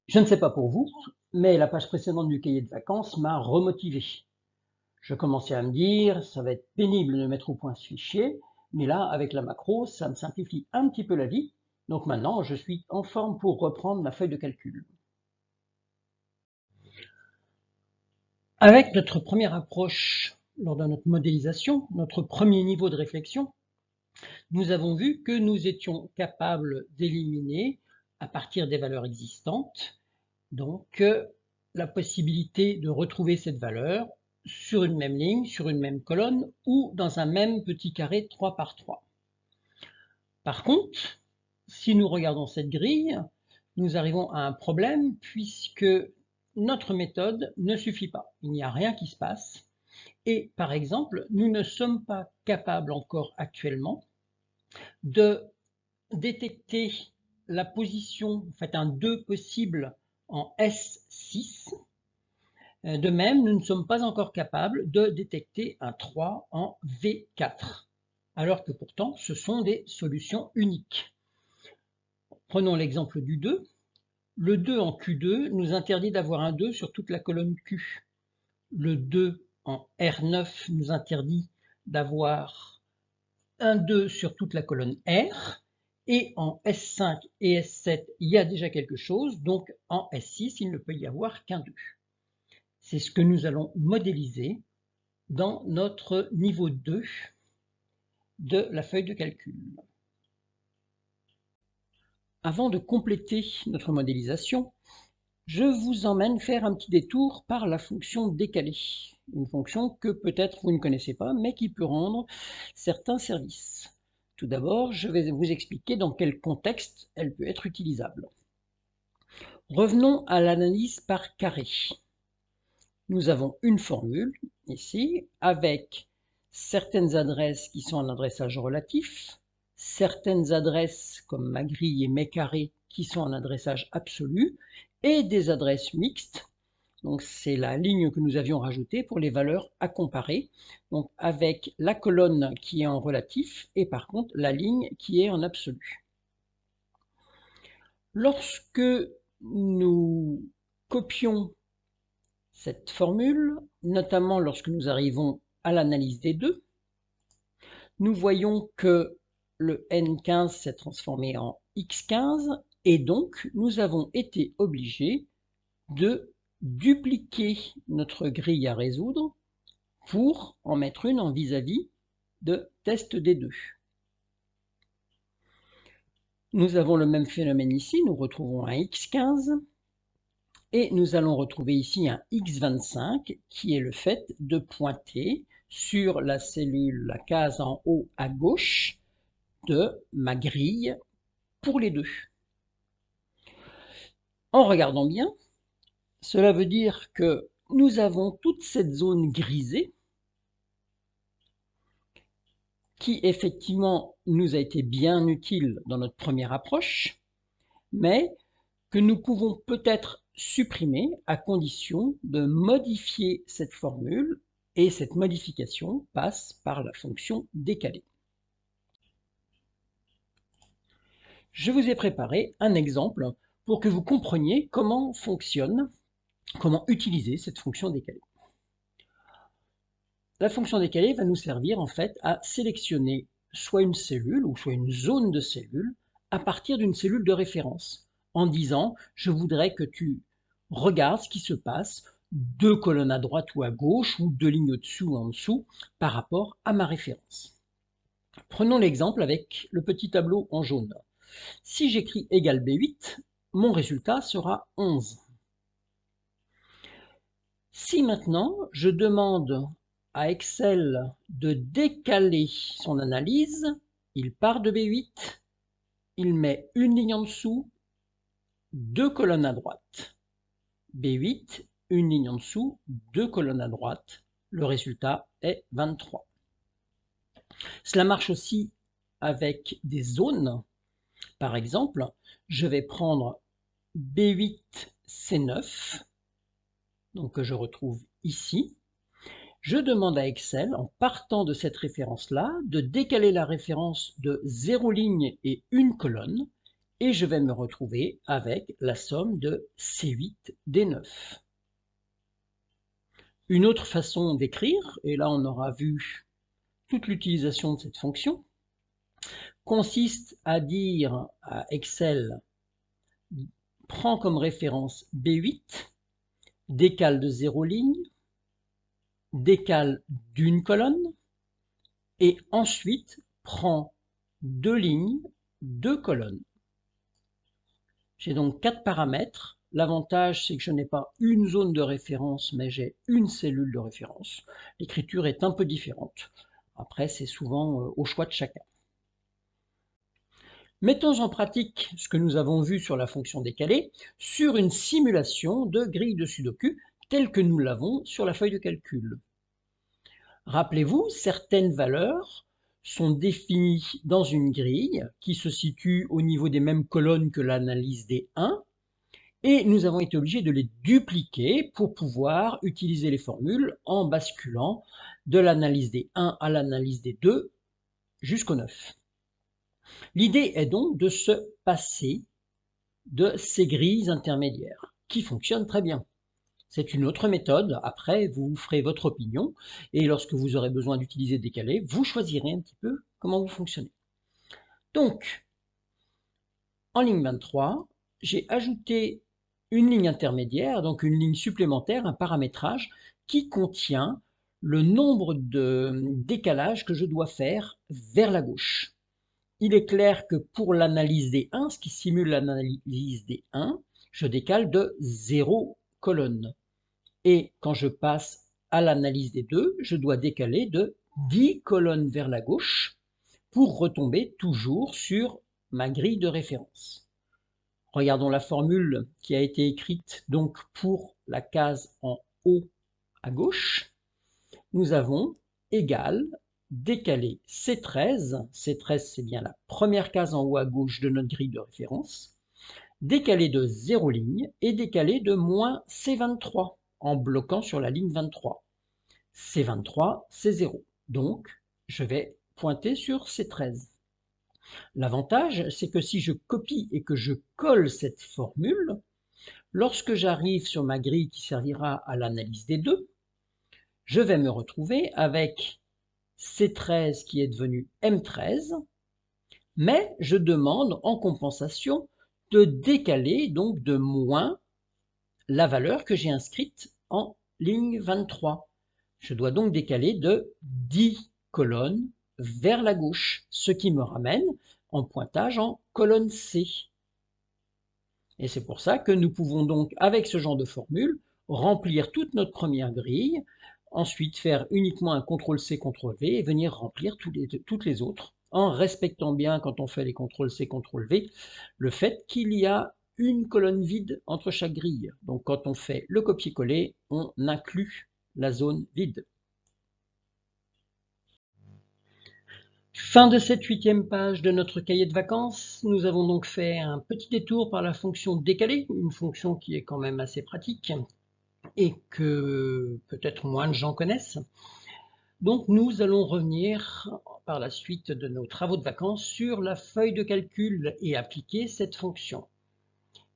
Je ne sais pas pour vous, mais la page précédente du cahier de vacances m'a remotivé. Je commençais à me dire, ça va être pénible de mettre au point ce fichier, mais là, avec la macro, ça me simplifie un petit peu la vie. Donc maintenant, je suis en forme pour reprendre ma feuille de calcul. Avec notre première approche lors de notre modélisation, notre premier niveau de réflexion, nous avons vu que nous étions capables d'éliminer, à partir des valeurs existantes, donc la possibilité de retrouver cette valeur sur une même ligne, sur une même colonne ou dans un même petit carré 3 par 3. Par contre, si nous regardons cette grille, nous arrivons à un problème puisque notre méthode ne suffit pas. Il n'y a rien qui se passe. Et par exemple, nous ne sommes pas capables encore actuellement de détecter la position, en fait un 2 possible en S6. De même, nous ne sommes pas encore capables de détecter un 3 en V4, alors que pourtant ce sont des solutions uniques. Prenons l'exemple du 2. Le 2 en Q2 nous interdit d'avoir un 2 sur toute la colonne Q. Le 2 en R9 nous interdit d'avoir un 2 sur toute la colonne R. Et en S5 et S7, il y a déjà quelque chose, donc en S6, il ne peut y avoir qu'un 2. C'est ce que nous allons modéliser dans notre niveau 2 de la feuille de calcul. Avant de compléter notre modélisation, je vous emmène faire un petit détour par la fonction décalée, une fonction que peut-être vous ne connaissez pas, mais qui peut rendre certains services. Tout d'abord, je vais vous expliquer dans quel contexte elle peut être utilisable. Revenons à l'analyse par carré. Nous avons une formule, ici, avec certaines adresses qui sont en adressage relatif, certaines adresses comme ma grille et mes carrés qui sont en adressage absolu, et des adresses mixtes. Donc c'est la ligne que nous avions rajoutée pour les valeurs à comparer, donc avec la colonne qui est en relatif et par contre la ligne qui est en absolu. Lorsque nous copions cette formule, notamment lorsque nous arrivons à l'analyse des deux, nous voyons que le N15 s'est transformé en X15 et donc nous avons été obligés de dupliquer notre grille à résoudre pour en mettre une en vis-à-vis de test des deux. Nous avons le même phénomène ici, nous retrouvons un X15 et nous allons retrouver ici un X25 qui est le fait de pointer sur la cellule, la case en haut à gauche de ma grille pour les deux. En regardant bien, cela veut dire que nous avons toute cette zone grisée qui effectivement nous a été bien utile dans notre première approche, mais que nous pouvons peut-être supprimer à condition de modifier cette formule, et cette modification passe par la fonction décalée. Je vous ai préparé un exemple pour que vous compreniez comment fonctionne, comment utiliser cette fonction décalée. La fonction décalée va nous servir en fait à sélectionner soit une cellule ou soit une zone de cellule à partir d'une cellule de référence en disant je voudrais que tu regardes ce qui se passe 2 colonnes à droite ou à gauche ou 2 lignes au-dessus ou en dessous par rapport à ma référence. Prenons l'exemple avec le petit tableau en jaune. Si j'écris égal B8, mon résultat sera 11. Si maintenant je demande à Excel de décaler son analyse, il part de B8, il met une ligne en dessous, 2 colonnes à droite. B8, une ligne en dessous, 2 colonnes à droite. Le résultat est 23. Cela marche aussi avec des zones. Par exemple, je vais prendre B8, C9, donc que je retrouve ici. Je demande à Excel, en partant de cette référence-là, de décaler la référence de 0 ligne et 1 colonne et je vais me retrouver avec la somme de C8, D9. Une autre façon d'écrire, et là on aura vu toute l'utilisation de cette fonction, consiste à dire à Excel, prends comme référence B8, décale de 0 ligne, décale d'une colonne, et ensuite prends 2 lignes, 2 colonnes. J'ai donc 4 paramètres. L'avantage, c'est que je n'ai pas une zone de référence, mais j'ai une cellule de référence. L'écriture est un peu différente. Après, c'est souvent au choix de chacun. Mettons en pratique ce que nous avons vu sur la fonction décalée sur une simulation de grille de Sudoku telle que nous l'avons sur la feuille de calcul. Rappelez-vous, certaines valeurs sont définies dans une grille qui se situe au niveau des mêmes colonnes que l'analyse des 1 et nous avons été obligés de les dupliquer pour pouvoir utiliser les formules en basculant de l'analyse des 1 à l'analyse des 2 jusqu'au 9. L'idée est donc de se passer de ces grilles intermédiaires qui fonctionnent très bien. C'est une autre méthode, après vous ferez votre opinion et lorsque vous aurez besoin d'utiliser décalé, vous choisirez un petit peu comment vous fonctionnez. Donc, en ligne 23, j'ai ajouté une ligne intermédiaire, donc une ligne supplémentaire, un paramétrage qui contient le nombre de décalages que je dois faire vers la gauche. Il est clair que pour l'analyse des 1, ce qui simule l'analyse des 1, je décale de 0 colonne. Et quand je passe à l'analyse des 2, je dois décaler de 10 colonnes vers la gauche pour retomber toujours sur ma grille de référence. Regardons la formule qui a été écrite donc pour la case en haut à gauche. Nous avons égal décaler C13, C13 c'est bien la première case en haut à gauche de notre grille de référence, décaler de 0 ligne et décaler de moins C23 en bloquant sur la ligne 23. C23 c'est 0, donc je vais pointer sur C13. L'avantage, c'est que si je copie et que je colle cette formule, lorsque j'arrive sur ma grille qui servira à l'analyse des 2, je vais me retrouver avec C13 qui est devenu M13, mais je demande en compensation de décaler, donc de moins, la valeur que j'ai inscrite en ligne 23. Je dois donc décaler de 10 colonnes vers la gauche, ce qui me ramène en pointage en colonne C. Et c'est pour ça que nous pouvons donc, avec ce genre de formule, remplir toute notre première grille, ensuite faire uniquement un CTRL-C, CTRL-V et venir remplir toutes les autres, en respectant bien, quand on fait les CTRL-C, CTRL-V, le fait qu'il y a une colonne vide entre chaque grille. Donc quand on fait le copier-coller, on inclut la zone vide. Fin de cette 8e page de notre cahier de vacances. Nous avons donc fait un petit détour par la fonction décalée, une fonction qui est quand même assez pratique et que peut-être moins de gens connaissent. Donc nous allons revenir par la suite de nos travaux de vacances sur la feuille de calcul et appliquer cette fonction.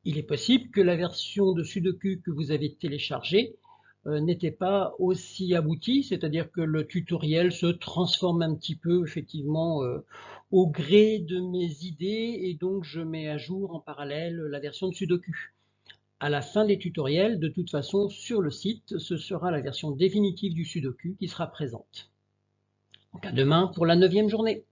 Il est possible que la version de Sudoku que vous avez téléchargée n'était pas aussi aboutie, c'est-à-dire que le tutoriel se transforme un petit peu effectivement au gré de mes idées et donc je mets à jour en parallèle la version de Sudoku. À la fin des tutoriels, de toute façon, sur le site, ce sera la version définitive du Sudoku qui sera présente. Donc à demain pour la 9e journée.